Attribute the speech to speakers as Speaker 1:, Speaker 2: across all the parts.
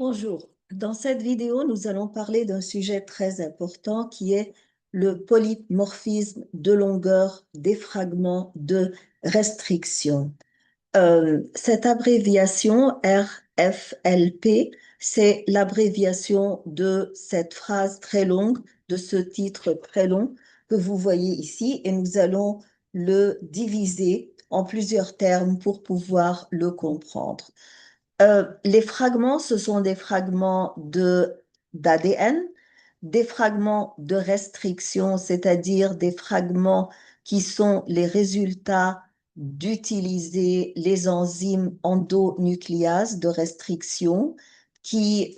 Speaker 1: Bonjour. Dans cette vidéo, nous allons parler d'un sujet très important qui est le polymorphisme de longueur des fragments de restriction. Cette abréviation RFLP, c'est l'abréviation de cette phrase très longue, de ce titre très long que vous voyez ici, et nous allons le diviser en plusieurs termes pour pouvoir le comprendre. Les fragments, ce sont des fragments d'ADN, des fragments de restriction, c'est-à-dire des fragments qui sont les résultats d'utiliser les enzymes endonucléases de restriction qui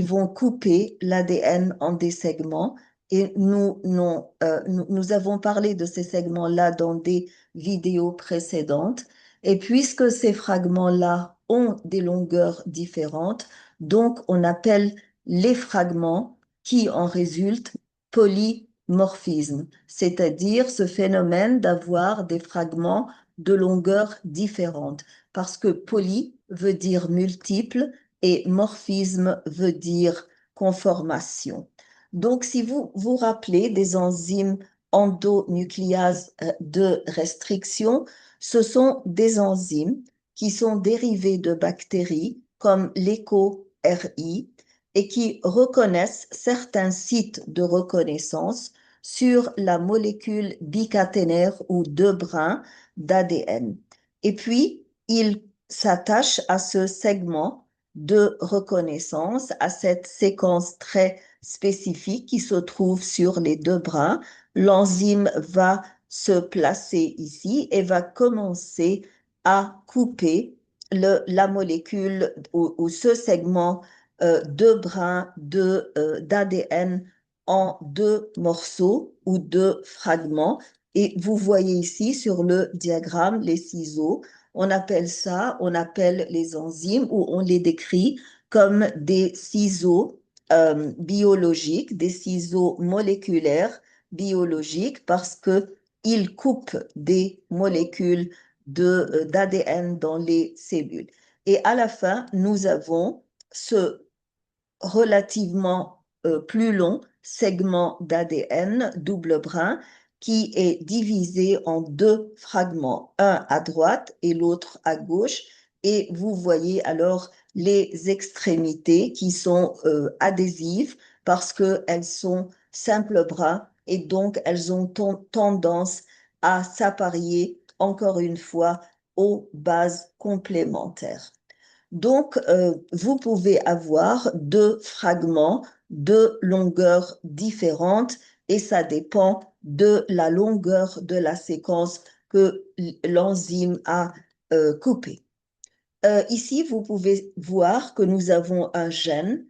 Speaker 1: vont couper l'ADN en des segments. Et nous avons parlé de ces segments-là dans des vidéos précédentes. Et puisque ces fragments-là ont des longueurs différentes, donc on appelle les fragments qui en résultent polymorphisme, c'est-à-dire ce phénomène d'avoir des fragments de longueurs différentes, parce que poly veut dire multiple et morphisme veut dire conformation. Donc, si vous vous rappelez des enzymes endonucléases de restriction, ce sont des enzymes qui sont dérivées de bactéries comme l'EcoRI et qui reconnaissent certains sites de reconnaissance sur la molécule bicaténaire ou deux brins d'ADN. Et puis, ils s'attachent à ce segment de reconnaissance, à cette séquence très spécifique qui se trouve sur les deux brins. L'enzyme va se placer ici et va commencer à couper la molécule ou ce segment de brins d'ADN en deux morceaux ou deux fragments. Et vous voyez ici sur le diagramme les ciseaux. On appelle les enzymes ou on les décrit comme des ciseaux biologiques, des ciseaux moléculaires biologiques parce que ils coupent des molécules d'ADN dans les cellules. Et à la fin, nous avons ce relativement plus long segment d'ADN double brin qui est divisé en deux fragments, un à droite et l'autre à gauche. Et vous voyez alors les extrémités qui sont adhésives parce qu'elles sont simples brins et donc elles ont tendance à s'apparier encore une fois aux bases complémentaires. Donc, vous pouvez avoir deux fragments de longueur différente et ça dépend de la longueur de la séquence que l'enzyme a coupée. Ici, vous pouvez voir que nous avons un gène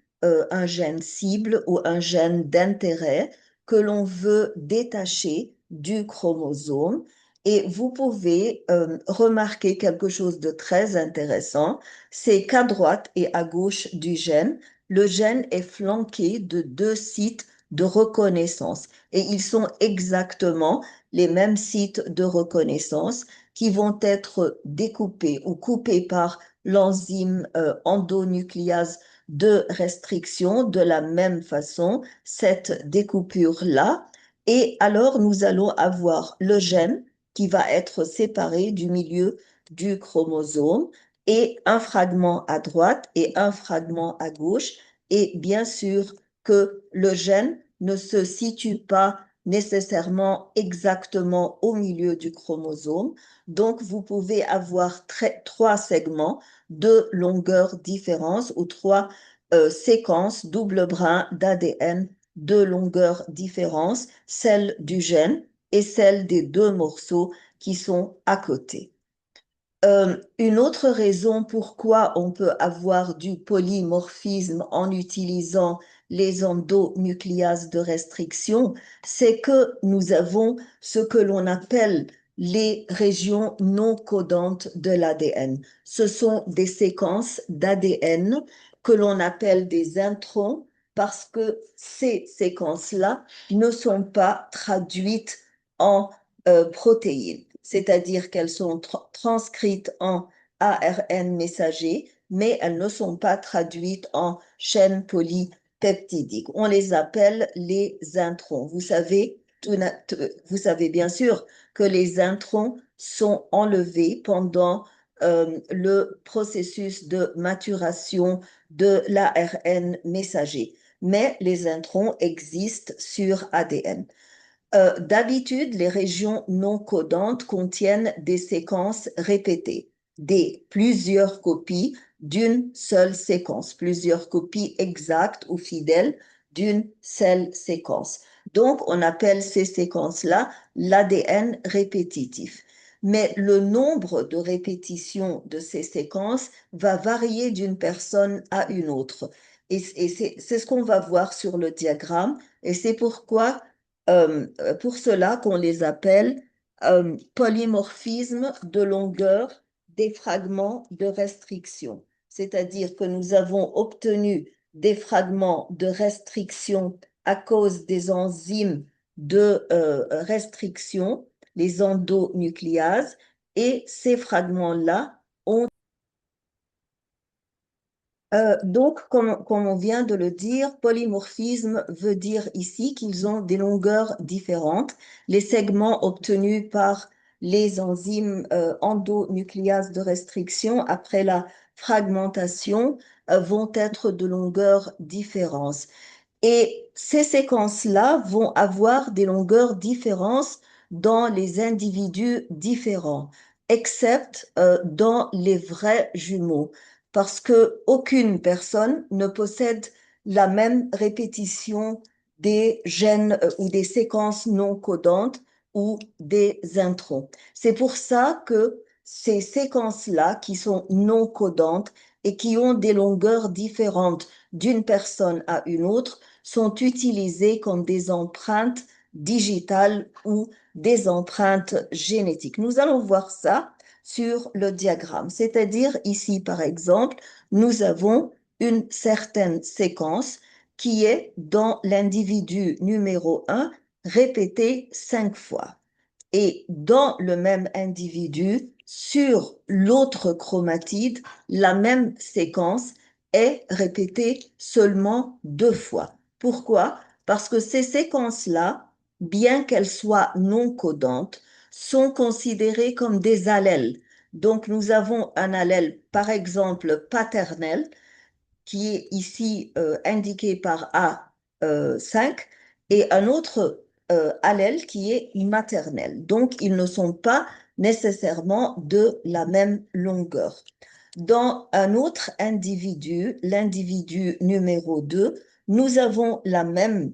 Speaker 1: cible ou un gène d'intérêt que l'on veut détacher du chromosome. Et vous pouvez remarquer quelque chose de très intéressant, c'est qu'à droite et à gauche du gène, le gène est flanqué de deux sites de reconnaissance. Et ils sont exactement les mêmes sites de reconnaissance qui vont être découpés ou coupés par l'enzyme endonucléase de restriction de la même façon, cette découpure-là. Et alors, nous allons avoir le gène qui va être séparé du milieu du chromosome et un fragment à droite et un fragment à gauche. Et bien sûr que le gène ne se situe pas nécessairement exactement au milieu du chromosome. Donc, vous pouvez avoir trois segments de longueur différence ou trois séquences double brin d'ADN de longueur différence, celle du gène et celle des deux morceaux qui sont à côté. Une autre raison pourquoi on peut avoir du polymorphisme en utilisant les endonucléases de restriction, c'est que nous avons ce que l'on appelle les régions non codantes de l'ADN. Ce sont des séquences d'ADN que l'on appelle des introns parce que ces séquences-là ne sont pas traduites en protéines, c'est-à-dire qu'elles sont transcrites en ARN messager, mais elles ne sont pas traduites en chaînes polypeptidiques. On les appelle les introns. Vous savez bien sûr que les introns sont enlevés pendant le processus de maturation de l'ARN messager, mais les introns existent sur ADN. D'habitude, les régions non codantes contiennent des séquences répétées, plusieurs copies d'une seule séquence, plusieurs copies exactes ou fidèles d'une seule séquence. Donc, on appelle ces séquences-là l'ADN répétitif. Mais le nombre de répétitions de ces séquences va varier d'une personne à une autre. Et c'est ce qu'on va voir sur le diagramme. Et c'est pourquoi pour cela qu'on les appelle polymorphisme de longueur des fragments de restriction. C'est-à-dire que nous avons obtenu des fragments de restriction à cause des enzymes de restriction, les endonucléases, et ces fragments-là ont donc, comme on vient de le dire, polymorphisme veut dire ici qu'ils ont des longueurs différentes. Les segments obtenus par les enzymes endonucléases de restriction après la fragmentation vont être de longueurs différentes. Et ces séquences-là vont avoir des longueurs différentes dans les individus différents, except dans les vrais jumeaux, parce que aucune personne ne possède la même répétition des gènes ou des séquences non codantes ou des introns. C'est pour ça que ces séquences-là qui sont non codantes et qui ont des longueurs différentes d'une personne à une autre sont utilisées comme des empreintes digitales ou des empreintes génétiques. Nous allons voir ça sur le diagramme. C'est-à-dire ici, par exemple, nous avons une certaine séquence qui est dans l'individu numéro 1 répétée 5 fois. Et dans le même individu, sur l'autre chromatide, la même séquence est répétée seulement 2 fois. Pourquoi? Parce que ces séquences-là, bien qu'elles soient non codantes, sont considérées comme des allèles. Donc, nous avons un allèle, par exemple, paternel, qui est ici indiqué par A5, et un autre allèle qui est maternel. Donc, ils ne sont pas nécessairement de la même longueur. Dans un autre individu, l'individu numéro 2, nous avons la même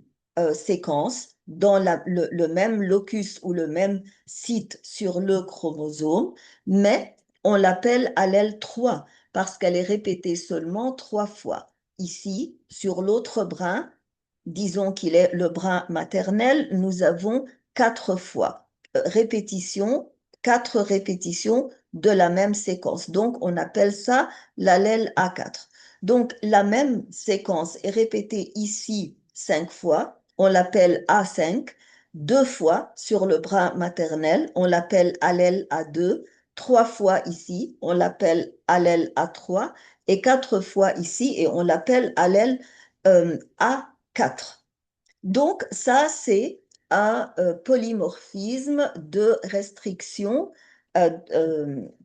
Speaker 1: séquence dans le même locus ou le même site sur le chromosome, mais on l'appelle allèle 3 parce qu'elle est répétée seulement 3 fois. Ici, sur l'autre brin, disons qu'il est le brin maternel, nous avons 4 fois répétition, 4 répétitions de la même séquence. Donc, on appelle ça l'allèle A4. Donc, la même séquence est répétée ici 5 fois, on l'appelle A5, 2 fois sur le brin maternel, on l'appelle allèle A2, 3 fois ici, on l'appelle allèle A3, et 4 fois ici, et on l'appelle allèle A4. Donc, ça, c'est un polymorphisme de restriction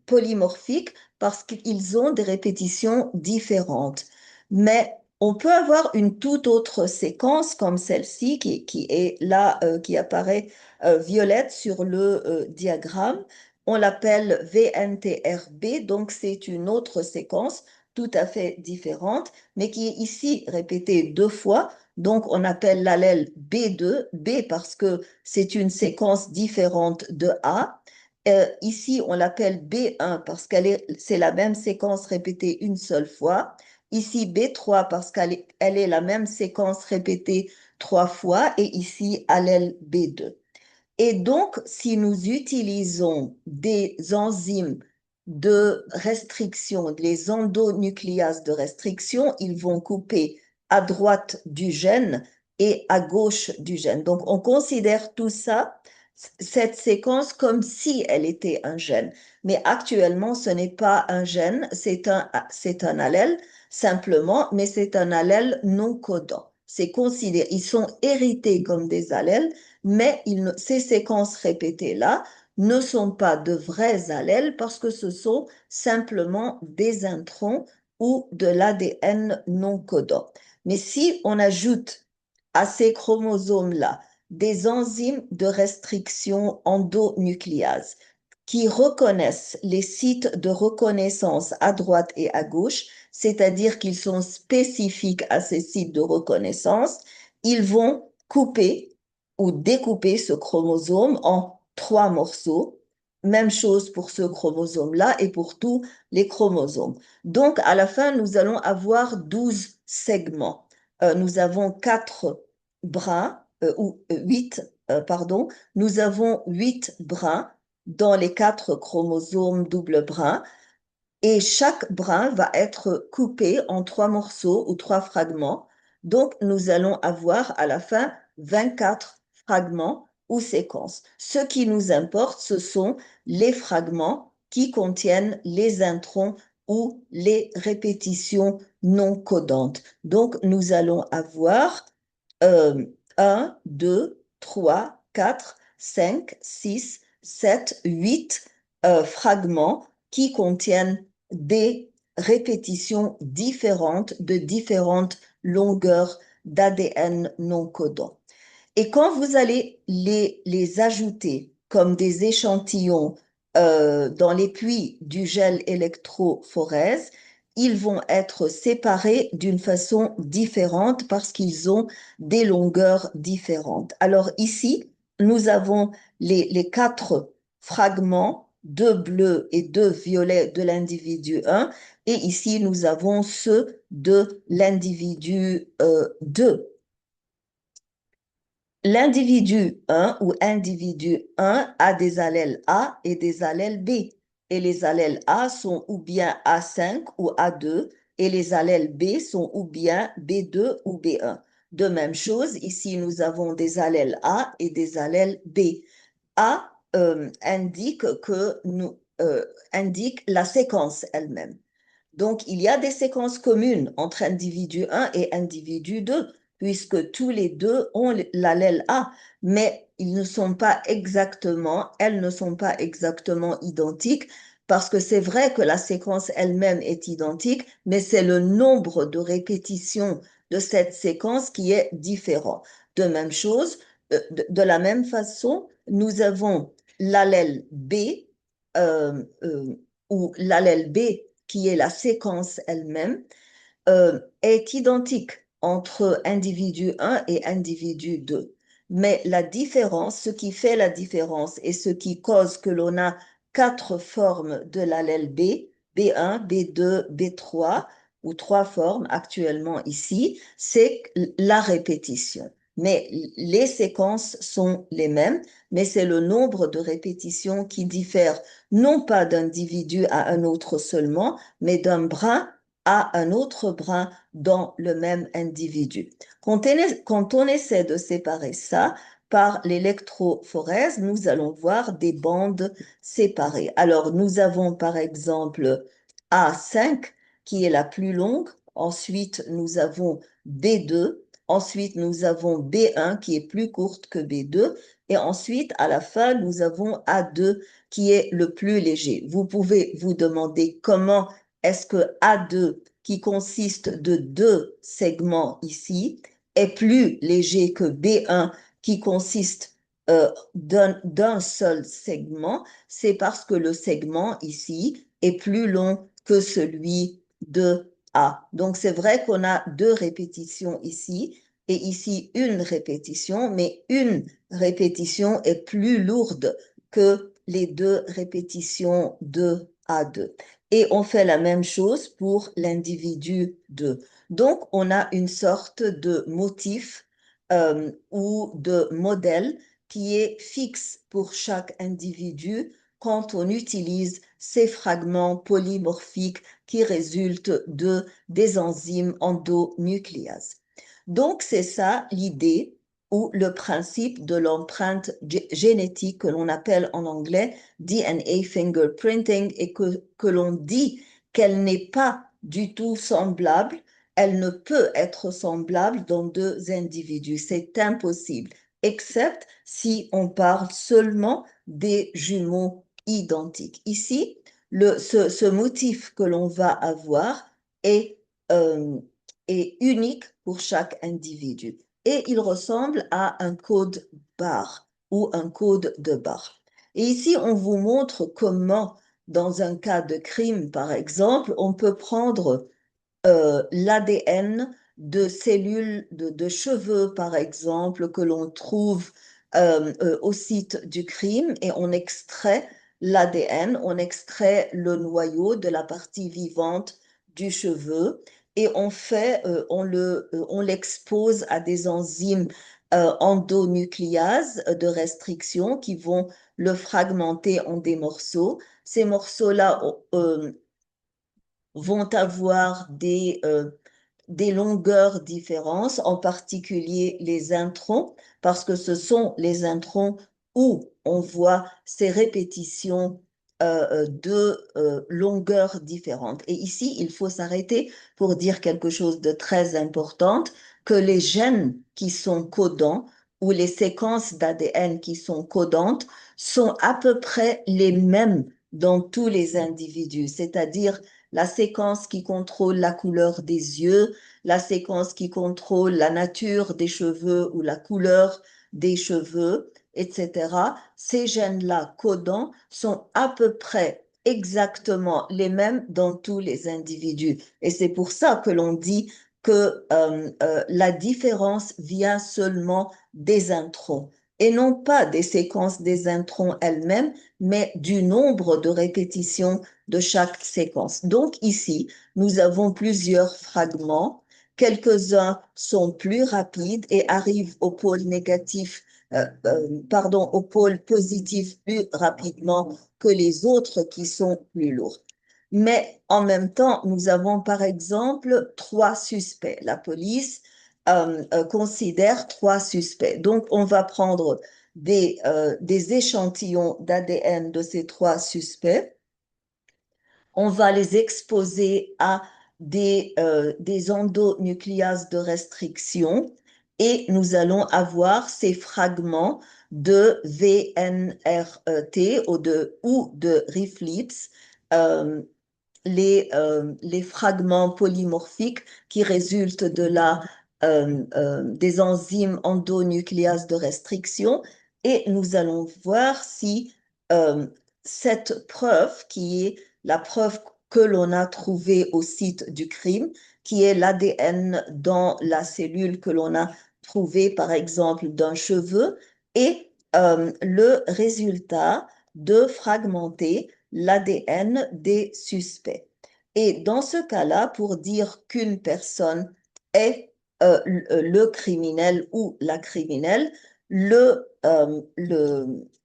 Speaker 1: polymorphique parce qu'ils ont des répétitions différentes. Mais on peut avoir une toute autre séquence comme celle-ci qui est là, qui apparaît violette sur le diagramme. On l'appelle VNTRB, donc c'est une autre séquence tout à fait différente, mais qui est ici répétée 2 fois. Donc, on appelle l'allèle B2, B parce que c'est une séquence différente de A. Ici, on l'appelle B1 parce c'est la même séquence répétée une seule fois. Ici, B3 parce qu'elle est la même séquence répétée 3 fois. Et ici, allèle B2. Et donc, si nous utilisons des enzymes de restriction, les endonucléases de restriction, ils vont couper à droite du gène et à gauche du gène. Donc, on considère tout ça, cette séquence comme si elle était un gène. Mais actuellement, ce n'est pas un gène, c'est un allèle simplement, mais c'est un allèle non codant. C'est considéré, ils sont hérités comme des allèles, mais ces séquences répétées-là ne sont pas de vrais allèles parce que ce sont simplement des introns ou de l'ADN non codant. Mais si on ajoute à ces chromosomes-là des enzymes de restriction endonucléase qui reconnaissent les sites de reconnaissance à droite et à gauche, c'est-à-dire qu'ils sont spécifiques à ces sites de reconnaissance, ils vont couper ou découper ce chromosome en 3 morceaux. Même chose pour ce chromosome-là et pour tous les chromosomes. Donc, à la fin, nous allons avoir 12 segments. Nous avons 4 brins, ou 8, pardon, nous avons 8 brins dans les 4 chromosomes double brin et chaque brin va être coupé en 3 morceaux ou 3 fragments. Donc, nous allons avoir à la fin 24 fragments ou séquences. Ce qui nous importe, ce sont les fragments qui contiennent les introns ou les répétitions non codantes. Donc, nous allons avoir 1, 2, 3, 4, 5, 6, 7, 8 fragments qui contiennent des répétitions différentes de différentes longueurs d'ADN non codant. Et quand vous allez les ajouter comme des échantillons dans les puits du gel électrophorèse, ils vont être séparés d'une façon différente parce qu'ils ont des longueurs différentes. Alors ici, nous avons les 4 fragments, 2 bleus et 2 violets de l'individu 1, et ici, nous avons ceux de l'individu 2. L'individu 1 ou individu 1 a des allèles A et des allèles B. Et les allèles A sont ou bien A5 ou A2 et les allèles B sont ou bien B2 ou B1. De même chose, ici nous avons des allèles A et des allèles B. A indique la séquence elle-même. Donc, il y a des séquences communes entre individu 1 et individu 2, puisque tous les deux ont l'allèle A, mais elles ne sont pas exactement identiques, parce que c'est vrai que la séquence elle-même est identique, mais c'est le nombre de répétitions de cette séquence qui est différent. De même chose, de la même façon, nous avons l'allèle B, euh, euh, ou l'allèle B qui est la séquence elle-même, est identique entre individu 1 et individu 2. Mais la différence, ce qui fait la différence et ce qui cause que l'on a 4 formes de l'allèle B, B1, B2, B3, ou 3 formes actuellement ici, c'est la répétition. Mais les séquences sont les mêmes, mais c'est le nombre de répétitions qui diffère non pas d'individu à un autre seulement, mais d'un brin à un autre brin dans le même individu. Quand on essaie de séparer ça par l'électrophorèse, nous allons voir des bandes séparées. Alors, nous avons par exemple A5 qui est la plus longue. Ensuite, nous avons B2. Ensuite, nous avons B1 qui est plus courte que B2. Et ensuite, à la fin, nous avons A2 qui est le plus léger. Vous pouvez vous demander comment est-ce que A2, qui consiste de 2 segments ici, est plus léger que B1, qui consiste d'un seul segment? C'est parce que le segment ici est plus long que celui de A. Donc, c'est vrai qu'on a 2 répétitions ici et ici une répétition, mais une répétition est plus lourde que les 2 répétitions de A2. Et on fait la même chose pour l'individu 2. Donc, on a une sorte de motif ou de modèle qui est fixe pour chaque individu quand on utilise ces fragments polymorphiques qui résultent des enzymes endonucléases. Donc, c'est ça l'idée ou le principe de l'empreinte génétique que l'on appelle en anglais DNA fingerprinting et que l'on dit qu'elle n'est pas du tout semblable, elle ne peut être semblable dans deux individus. C'est impossible, except si on parle seulement des jumeaux identiques. Ici, ce motif que l'on va avoir est, euh, est unique pour chaque individu et il ressemble à un code barre ou un code de barre. Et ici, on vous montre comment, dans un cas de crime, par exemple, on peut prendre l'ADN de cellules de cheveux, par exemple, que l'on trouve au site du crime et on extrait l'ADN, on extrait le noyau de la partie vivante du cheveu et on l'expose à des enzymes endonucléases de restriction qui vont le fragmenter en des morceaux. Ces morceaux-là vont avoir des longueurs différentes, en particulier les introns, parce que ce sont les introns où on voit ces répétitions de longueurs différentes. Et ici, il faut s'arrêter pour dire quelque chose de très important, que les gènes qui sont codants ou les séquences d'ADN qui sont codantes sont à peu près les mêmes dans tous les individus, c'est-à-dire la séquence qui contrôle la couleur des yeux, la séquence qui contrôle la nature des cheveux ou la couleur des cheveux, etc. Ces gènes-là codants sont à peu près exactement les mêmes dans tous les individus. Et c'est pour ça que l'on dit que la différence vient seulement des introns et non pas des séquences des introns elles-mêmes, mais du nombre de répétitions de chaque séquence. Donc ici, nous avons plusieurs fragments. Quelques-uns sont plus rapides et arrivent au pôle négatif, pardon, au pôle positif plus rapidement que les autres qui sont plus lourds. Mais en même temps, nous avons par exemple trois suspects. La police considère trois suspects. Donc, on va prendre des échantillons d'ADN de ces trois suspects, on va les exposer à des endonucléases de restriction et nous allons avoir ces fragments de VNRT ou de Reflex, euh, les fragments polymorphiques qui résultent des enzymes endonucléases de restriction et nous allons voir si euh, cette preuve qui est la preuve que l'on a trouvée au site du crime, qui est l'ADN dans la cellule que l'on a trouvée, par exemple, d'un cheveu, et le résultat de fragmenter l'ADN des suspects. Et dans ce cas-là, pour dire qu'une personne est le criminel ou la criminelle, le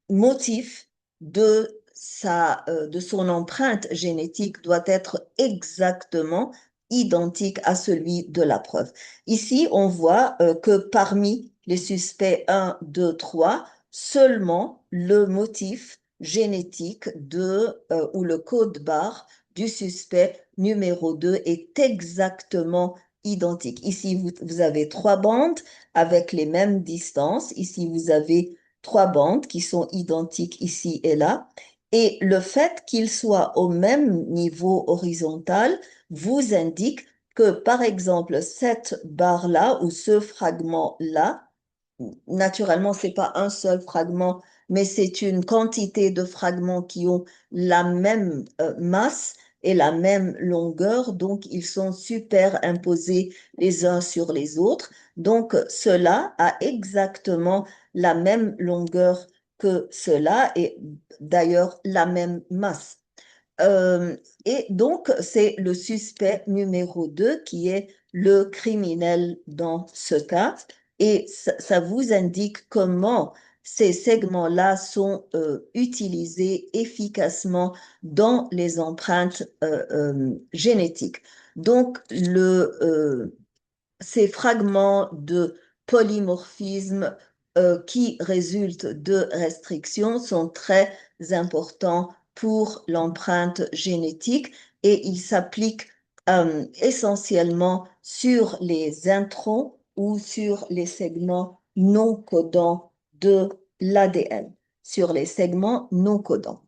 Speaker 1: motif de son empreinte génétique doit être exactement identique à celui de la preuve. Ici, on voit que parmi les suspects 1, 2, 3, seulement le motif génétique ou le code barre du suspect numéro 2 est exactement identique. Ici, vous avez trois bandes avec les mêmes distances. Ici, vous avez trois bandes qui sont identiques ici et là. Et le fait qu'ils soient au même niveau horizontal vous indique que, par exemple, cette barre-là ou ce fragment-là, naturellement, c'est pas un seul fragment, mais c'est une quantité de fragments qui ont la même masse et la même longueur, donc ils sont superimposés les uns sur les autres. Donc cela a exactement la même longueur que cela et d'ailleurs la même masse. Euh, et donc, c'est le suspect numéro 2 qui est le criminel dans ce cas. Et ça vous indique comment ces segments-là sont utilisés efficacement dans les empreintes génétiques. Donc, ces fragments de polymorphismes qui résultent de restrictions sont très importants pour l'empreinte génétique et ils s'appliquent essentiellement sur les introns ou sur les segments non codants de l'ADN, sur les segments non codants.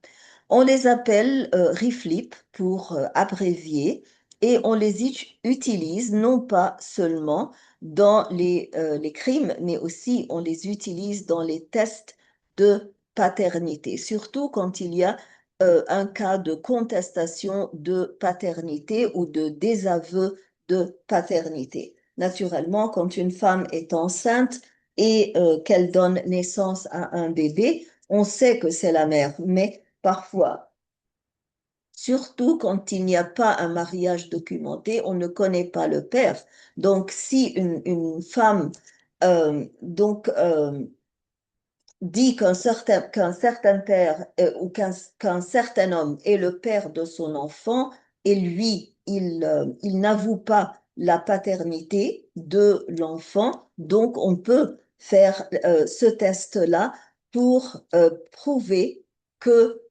Speaker 1: On les appelle RIFLIP pour abrévier et on les utilise non pas seulement dans les crimes, mais aussi on les utilise dans les tests de paternité, surtout quand il y a un cas de contestation de paternité ou de désaveu de paternité. Naturellement, quand une femme est enceinte et qu'elle donne naissance à un bébé, on sait que c'est la mère, mais parfois, surtout quand il n'y a pas un mariage documenté, on ne connaît pas le père. Donc, si une femme dit qu'un certain père ou qu'un certain homme est le père de son enfant et lui, il n'avoue pas la paternité de l'enfant, donc on peut faire ce test-là pour prouver que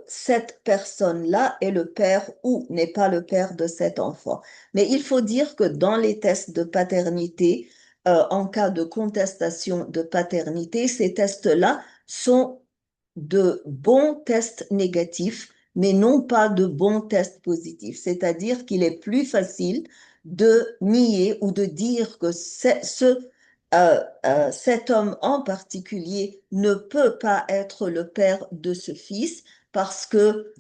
Speaker 1: cette personne-là est le père ou n'est pas le père de cet enfant. Mais il faut dire que dans les tests de paternité, en cas de contestation de paternité, ces tests-là sont de bons tests négatifs, mais non pas de bons tests positifs. C'est-à-dire qu'il est plus facile de nier ou de dire que cet homme en particulier ne peut pas être le père de ce fils parce que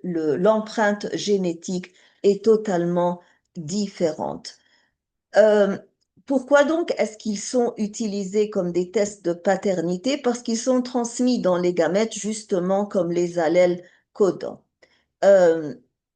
Speaker 1: l'empreinte génétique est totalement différente. Euh, Pourquoi donc est-ce qu'ils sont utilisés comme des tests de paternité? Parce qu'ils sont transmis dans les gamètes justement comme les allèles codants. Euh,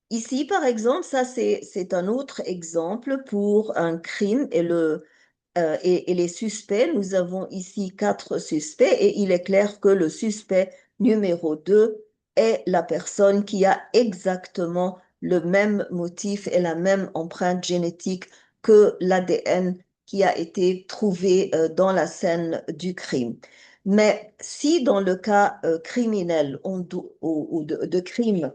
Speaker 1: Ici, par exemple, ça c'est un autre exemple pour un crime et les suspects. Nous avons ici 4 suspects et il est clair que le suspect numéro 2 est la personne qui a exactement le même motif et la même empreinte génétique que l'ADN qui a été trouvé dans la scène du crime. Mais si dans le cas criminel ou de crime,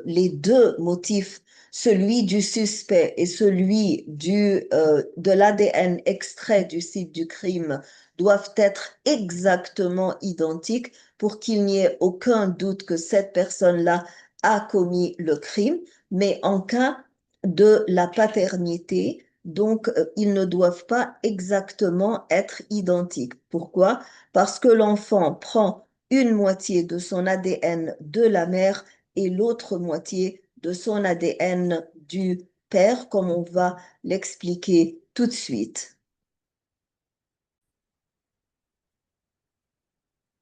Speaker 1: les deux motifs, celui du suspect et celui de l'ADN extrait du site du crime, doivent être exactement identiques pour qu'il n'y ait aucun doute que cette personne-là a commis le crime. Mais en cas de la paternité, donc ils ne doivent pas exactement être identiques. Pourquoi? Parce que l'enfant prend une moitié de son ADN de la mère et l'autre moitié de son ADN du père, comme on va l'expliquer tout de suite.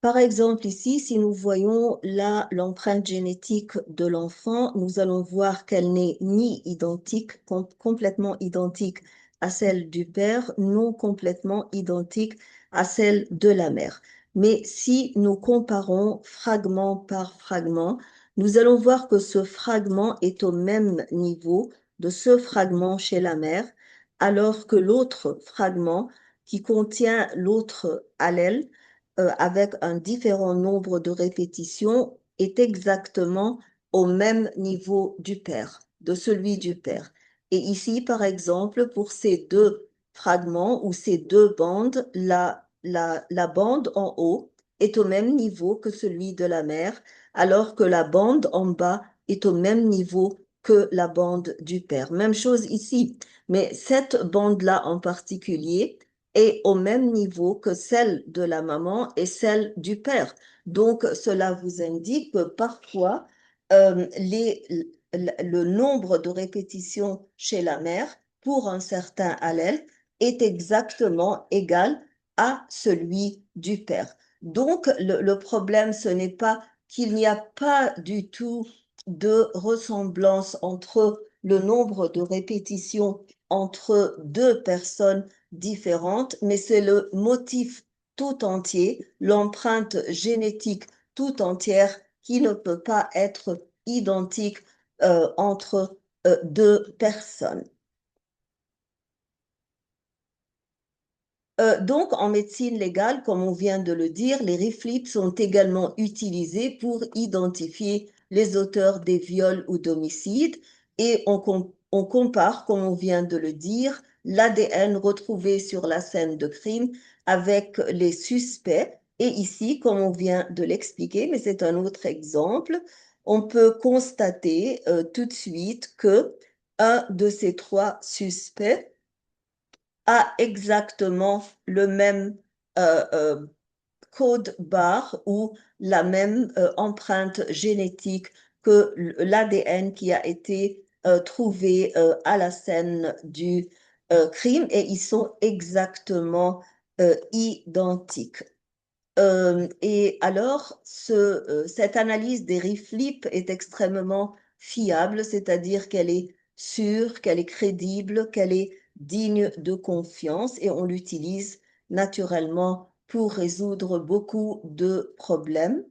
Speaker 1: Par exemple, ici, si nous voyons là l'empreinte génétique de l'enfant, nous allons voir qu'elle n'est ni identique, complètement identique à celle du père, non complètement identique à celle de la mère. Mais si nous comparons fragment par fragment, nous allons voir que ce fragment est au même niveau de ce fragment chez la mère, alors que l'autre fragment qui contient l'autre allèle avec un différent nombre de répétitions est exactement au même niveau du père, de celui du père. Et ici, par exemple, pour ces deux fragments ou ces deux bandes, la bande en haut est au même niveau que celui de la mère, alors que la bande en bas est au même niveau que la bande du père. Même chose ici, mais cette bande-là en particulier est au même niveau que celle de la maman et celle du père. Donc, cela vous indique que parfois, le nombre de répétitions chez la mère pour un certain allèle est exactement égal à celui du père. Donc, le problème, ce n'est pas qu'il n'y a pas du tout de ressemblance entre le nombre de répétitions entre deux personnes différentes, mais c'est le motif tout entier, l'empreinte génétique tout entière qui ne peut pas être identique entre deux personnes. Donc, en médecine légale, comme on vient de le dire, les RIFLIP sont également utilisés pour identifier les auteurs des viols ou d'homicides et on compare, comme on vient de le dire, l'ADN retrouvé sur la scène de crime avec les suspects. Et ici, comme on vient de l'expliquer, mais c'est un autre exemple, on peut constater tout de suite que un de ces trois suspects a exactement le même code barre ou la même empreinte génétique que l'ADN qui a été trouvé à la scène du crime et ils sont exactement identiques. Et alors, cette analyse des RIFLIP est extrêmement fiable, c'est-à-dire qu'elle est sûre, qu'elle est crédible, qu'elle est digne de confiance et on l'utilise naturellement pour résoudre beaucoup de problèmes.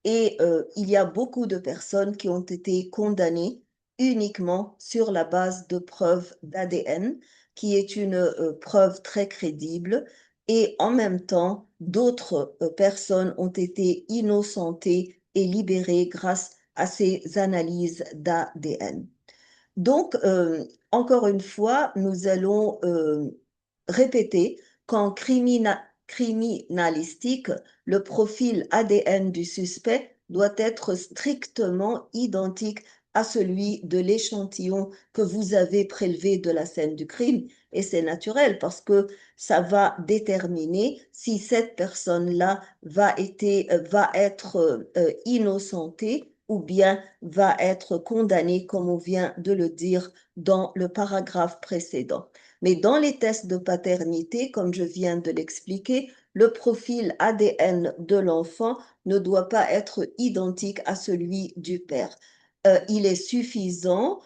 Speaker 1: Et il y a beaucoup de personnes qui ont été condamnées uniquement sur la base de preuves d'ADN, qui est une preuve très crédible et en même temps, d'autres personnes ont été innocentées et libérées grâce à ces analyses d'ADN. Donc, encore une fois, nous allons répéter qu'en criminalistique, le profil ADN du suspect doit être strictement identique à celui de l'échantillon que vous avez prélevé de la scène du crime. Et c'est naturel parce que ça va déterminer si cette personne-là va être innocentée ou bien va être condamnée, comme on vient de le dire dans le paragraphe précédent. Mais dans les tests de paternité, comme je viens de l'expliquer, le profil ADN de l'enfant ne doit pas être identique à celui du père. Il est suffisant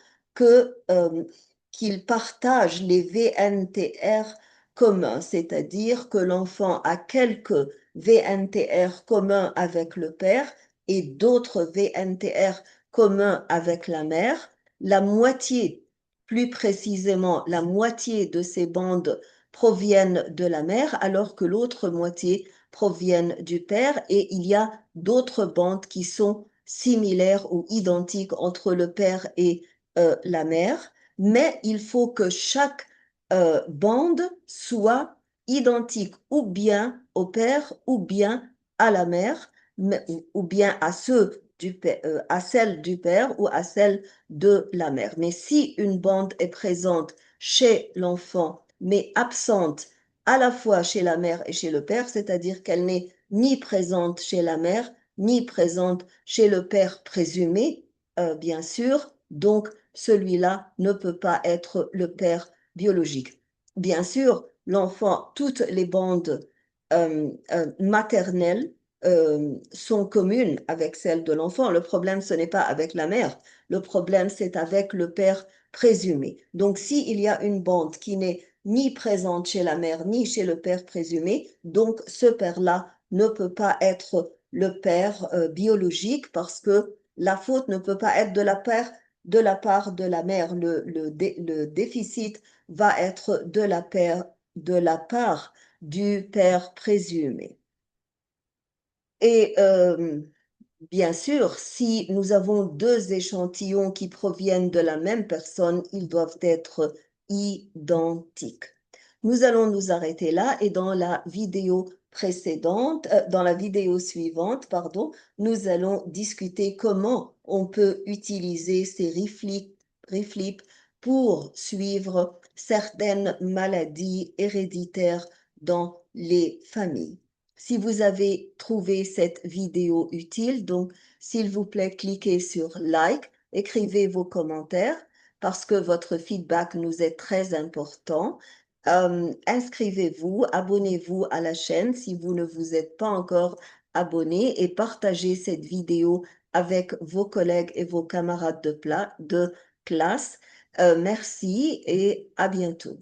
Speaker 1: qu'il partage les VNTR communs, c'est-à-dire que l'enfant a quelques VNTR communs avec le père et d'autres VNTR communs avec la mère. La moitié, plus précisément la moitié de ces bandes proviennent de la mère, alors que l'autre moitié proviennent du père, et il y a d'autres bandes qui sont similaires ou identiques entre le père et la mère, mais il faut que chaque bande soit identique ou bien au père ou bien à la mère, ou bien à à celle du père ou à celle de la mère. Mais si une bande est présente chez l'enfant, mais absente à la fois chez la mère et chez le père, c'est-à-dire qu'elle n'est ni présente chez la mère, ni présente chez le père présumé, bien sûr, donc celui-là ne peut pas être le père biologique. Bien sûr, l'enfant, toutes les bandes maternelles sont communes avec celles de l'enfant. Le problème, ce n'est pas avec la mère. Le problème, c'est avec le père présumé. Donc, s'il y a une bande qui n'est ni présente chez la mère ni chez le père présumé, donc ce père-là ne peut pas être le père biologique parce que la faute ne peut pas être de la part de la mère. Le déficit va être de la part du père présumé. Et bien sûr, si nous avons deux échantillons qui proviennent de la même personne, ils doivent être identiques. Nous allons nous arrêter là et dans la vidéo dans la vidéo suivante, pardon, nous allons discuter comment on peut utiliser ces reflips pour suivre certaines maladies héréditaires dans les familles. Si vous avez trouvé cette vidéo utile, donc s'il vous plaît, cliquez sur like, écrivez vos commentaires parce que votre feedback nous est très important. Inscrivez-vous, abonnez-vous à la chaîne si vous ne vous êtes pas encore abonné et partagez cette vidéo avec vos collègues et vos camarades de classe. Merci et à bientôt.